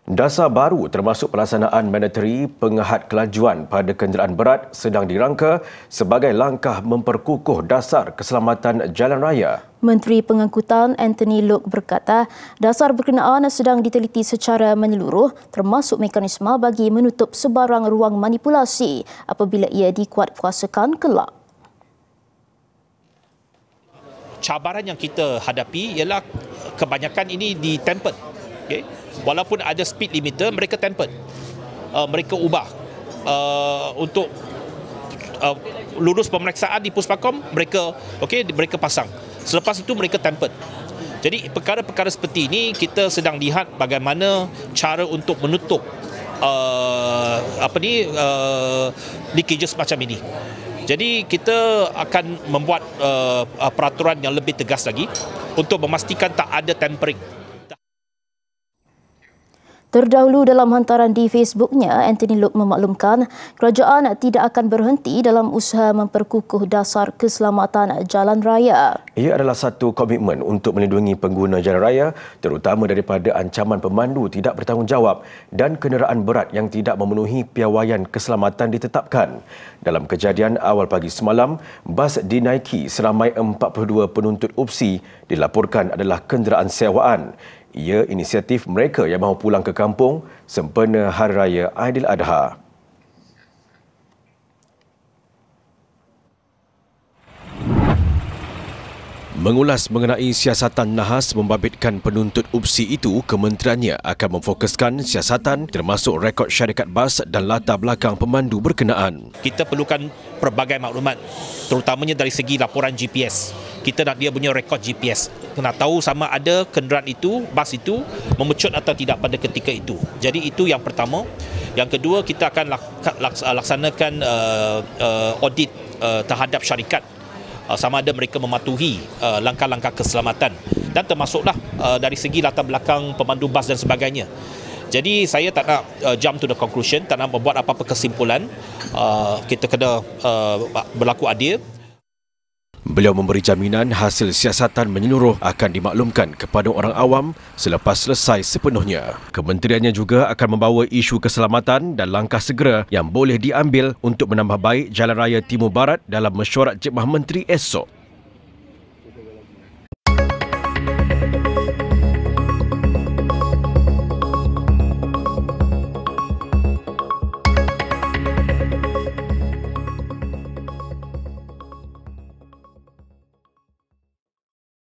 Dasar baru termasuk pelaksanaan mandatory pengahad kelajuan pada kenderaan berat sedang dirangka sebagai langkah memperkukuh dasar keselamatan jalan raya. Menteri Pengangkutan Anthony Loke berkata, dasar berkenaan sedang diteliti secara menyeluruh termasuk mekanisme bagi menutup sebarang ruang manipulasi apabila ia dikuatkuasakan kelak. Cabaran yang kita hadapi ialah kebanyakan ini di-tempered. Okay? Walaupun ada speed limiter, mereka tempered. Mereka ubah untuk lulus pemeriksaan di Puspakom, mereka pasang. Selepas itu mereka tempered. Jadi perkara-perkara seperti ini kita sedang lihat bagaimana cara untuk menutup leakages macam ini. Jadi kita akan membuat peraturan yang lebih tegas lagi untuk memastikan tak ada tampering. Terdahulu dalam hantaran di Facebooknya, Anthony Loke memaklumkan kerajaan tidak akan berhenti dalam usaha memperkukuh dasar keselamatan jalan raya. Ia adalah satu komitmen untuk melindungi pengguna jalan raya terutama daripada ancaman pemandu tidak bertanggungjawab dan kenderaan berat yang tidak memenuhi piawaian keselamatan ditetapkan. Dalam kejadian awal pagi semalam, bas dinaiki seramai 42 penuntut UPSI dilaporkan adalah kenderaan sewaan. Ia inisiatif mereka yang mahu pulang ke kampung sempena Hari Raya Aidiladha. Mengulas mengenai siasatan nahas membabitkan penuntut UPSI itu, kementeriannya akan memfokuskan siasatan termasuk rekod syarikat bas dan latar belakang pemandu berkenaan. Kita perlukan pelbagai maklumat, terutamanya dari segi laporan GPS. Kita nak dia punya rekod GPS. Nak tahu sama ada kenderaan itu, bas itu memecut atau tidak pada ketika itu. Jadi itu yang pertama. Yang kedua, kita akan laksanakan audit terhadap syarikat. Sama ada mereka mematuhi langkah-langkah keselamatan dan termasuklah dari segi latar belakang pemandu bas dan sebagainya. Jadi saya tak nak jump to the conclusion, tak nak membuat apa-apa kesimpulan. Kita kena berlaku adil. Beliau memberi jaminan hasil siasatan menyeluruh akan dimaklumkan kepada orang awam selepas selesai sepenuhnya. Kementeriannya juga akan membawa isu keselamatan dan langkah segera yang boleh diambil untuk menambah baik Jalan Raya Timur Barat dalam mesyuarat Jemaah Menteri esok.